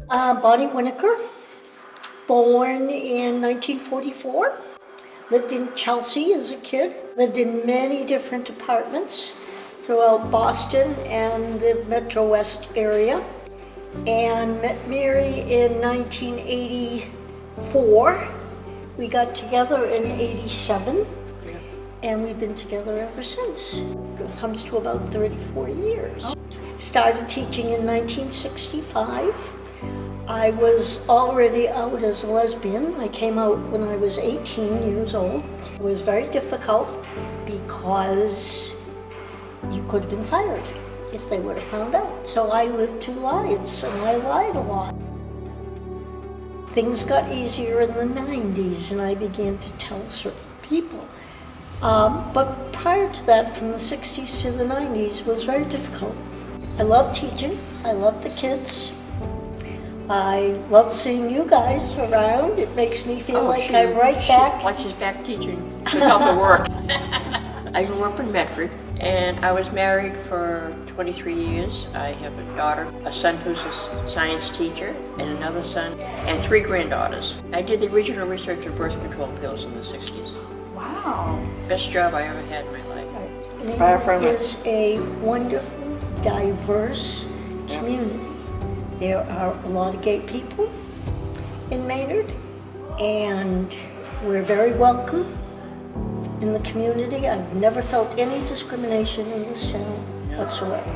Bonnie Winokur, born in 1944. Lived in Chelsea as a kid. Lived in many different apartments throughout Boston and the Metro West area. And met Mary in 1984. We got together in 87. And we've been together ever since. It comes to about 34 years. Started teaching in 1965. I was already out as a lesbian. I came out when I was 18 years old. It was very difficult because you could have been fired if they would have found out. So I lived two lives and I lied a lot. Things got easier in the 90s and I began to tell certain people. But prior to that, from the 60s to the 90s, was very difficult. I love teaching. I love the kids. I love seeing you guys around. It makes me feel like I'm right back. Like she's back teaching. She's off the work. I grew up in Medford, and I was married for 23 years. I have a daughter, a son who's a science teacher, and another son, and 3 granddaughters. I did the original research of birth control pills in the 60s. Wow. Best job I ever had in my life. Maynard is a wonderful, diverse community. There are a lot of gay people in Maynard, and we're very welcome in the community. I've never felt any discrimination in this town whatsoever.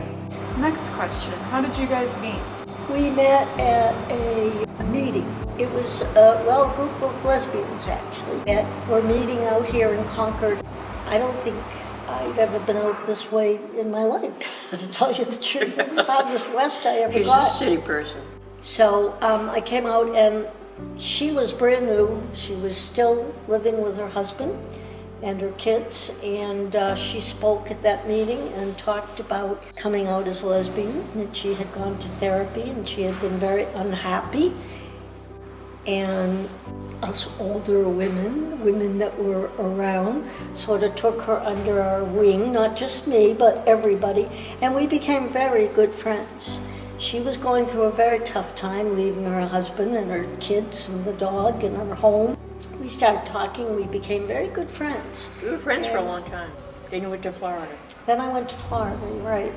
Next question. How did you guys meet? We met at a meeting. It was a group of lesbians actually that were meeting out here in Concord. I don't think I'd ever been out this way in my life, to tell you the truth. The farthest west I ever got. She's a city person. So I came out and she was brand new. She was still living with her husband and her kids, and she spoke at that meeting and talked about coming out as a lesbian, and she had gone to therapy and she had been very unhappy. And us older women that were around, sort of took her under our wing, not just me, but everybody, and we became very good friends. She was going through a very tough time, leaving her husband and her kids and the dog and her home. We started talking, we became very good friends. We were friends for a long time. Then you went to Florida. Then I went to Florida, you're right.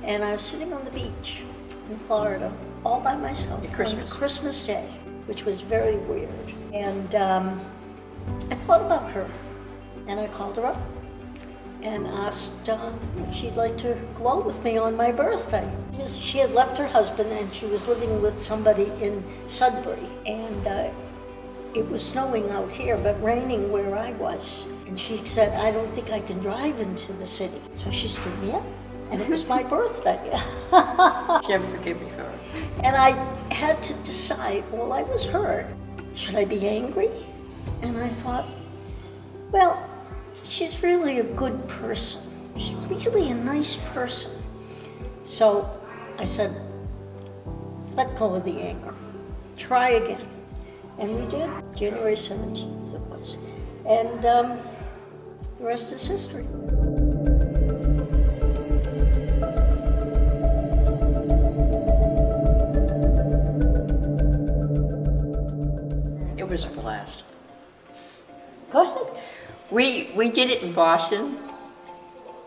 And I was sitting on the beach in Florida, all by myself on Christmas Day, which was very weird. And I thought about her, and I called her up and asked if she'd like to go out with me on my birthday. She had left her husband and she was living with somebody in Sudbury, and it was snowing out here, but raining where I was. And she said, I don't think I can drive into the city. So she stood me up, and it was my birthday. She never forgave me for it. And I had to decide, well, I was hurt. Should I be angry? And I thought, well, she's really a good person. She's really a nice person. So I said, let go of the anger. Try again. And we did. January 17th it was. And the rest is history. It was a blast. Go ahead. We did it in Boston,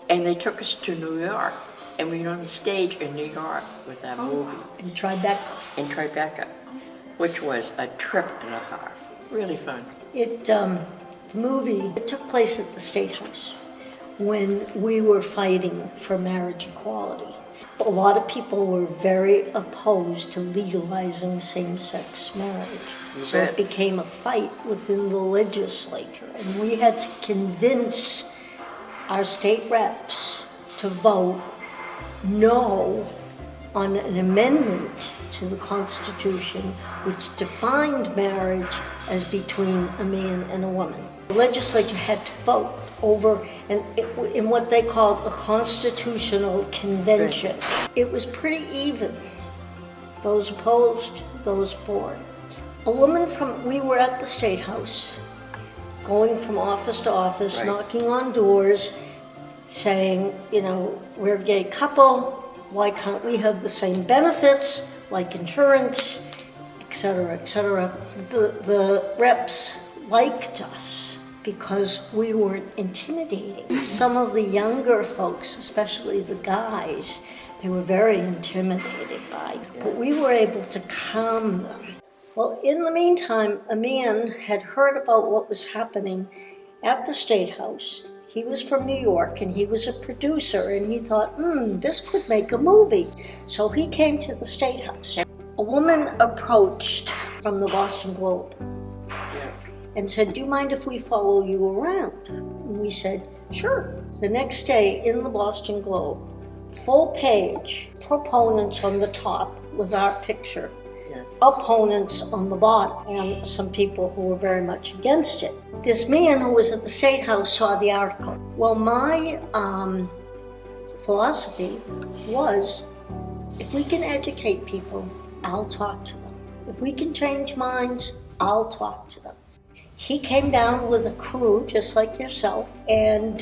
and they took us to New York, and we were on the stage in New York with that movie. And Tribeca. In Tribeca, which was a trip and a half. Really fun. The movie took place at the State House when we were fighting for marriage equality. A lot of people were very opposed to legalizing same-sex marriage. So it became a fight within the legislature, and we had to convince our state reps to vote no on an amendment to the Constitution which defined marriage as between a man and a woman. The legislature had to vote over in what they called a constitutional convention. It was pretty even. Those opposed, those for. We were at the State House, going from office to office, knocking on doors, saying, we're a gay couple, why can't we have the same benefits, like insurance, etc., etc. The reps liked us because we weren't intimidating. Some of the younger folks, especially the guys, they were very intimidated by, but we were able to calm them. Well, in the meantime, a man had heard about what was happening at the State House. He was from New York and he was a producer, and he thought, this could make a movie. So he came to the State House. A woman approached from the Boston Globe and said, do you mind if we follow you around? And we said, sure. The next day in the Boston Globe, full page, proponents on the top with our picture, opponents on the bottom, and some people who were very much against it. This man who was at the State House saw the article. Well, my philosophy was, if we can educate people, I'll talk to them. If we can change minds, I'll talk to them. He came down with a crew, just like yourself, and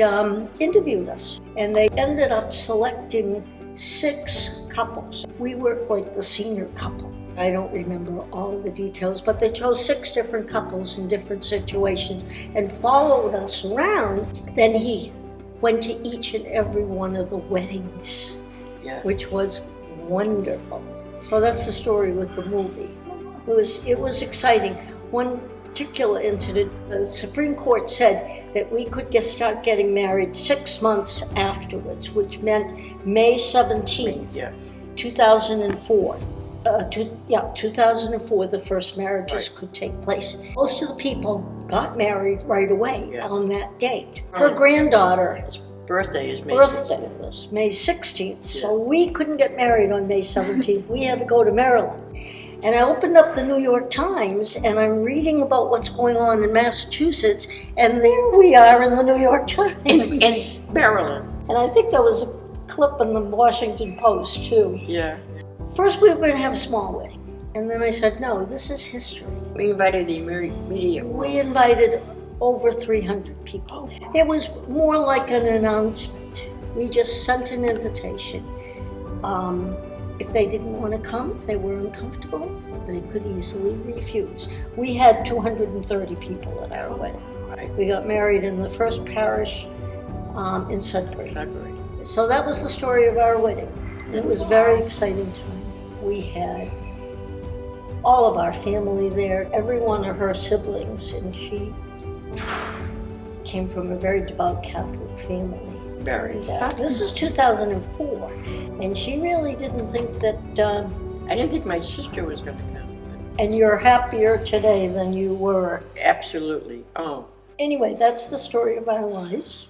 interviewed us. And they ended up selecting 6 couples. We were like the senior couple. I don't remember all of the details, but they chose 6 different couples in different situations and followed us around. Then he went to each and every one of the weddings, which was wonderful. So that's the story with the movie. It was exciting. One particular incident, the Supreme Court said that we could start getting married 6 months afterwards, which meant May 17th, 2004. 2004, the first marriages could take place. Most of the people got married right away on that date. Her granddaughter's birthday is May was May 16th, so we couldn't get married on May 17th. We had to go to Maryland. And I opened up the New York Times, and I'm reading about what's going on in Massachusetts, and there we are in the New York Times. In Maryland. And I think there was a clip in the Washington Post, too. Yeah. First, we were going to have a small wedding. And then I said, no, this is history. We invited the media. We invited over 300 people. It was more like an announcement. We just sent an invitation. If they didn't want to come, if they were uncomfortable, they could easily refuse. We had 230 people at our wedding. We got married in the first parish in Sudbury. So that was the story of our wedding. And it was a very exciting time. We had all of our family there, every one of her siblings, and she came from a very devout Catholic family. This is 2004, and she really didn't think that... I didn't think my sister was going to come. And you're happier today than you were. Absolutely. Oh. Anyway, that's the story of our lives.